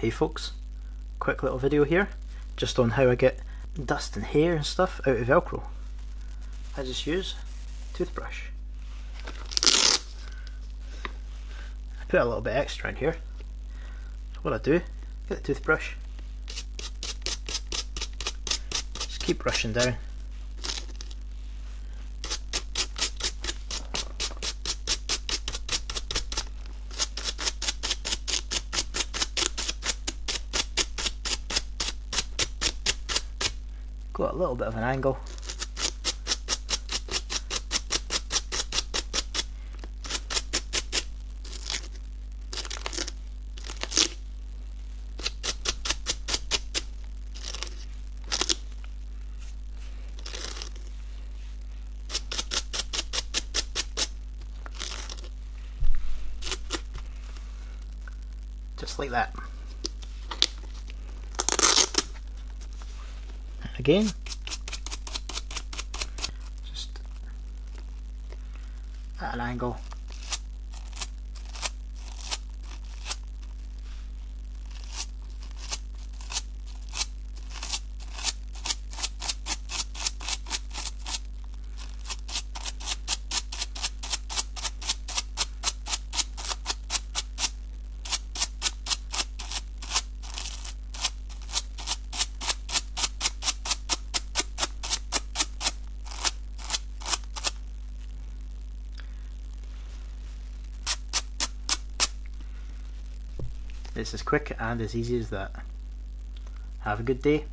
Hey folks, quick little video here just on how I get dust and hair and stuff out of Velcro. I just use a toothbrush. I put a little bit extra in here. So what I do, get the toothbrush, just keep brushing down. Got a little bit of an angle. Just like that. Again, just at an angle. It's as quick and as easy as that. Have a good day.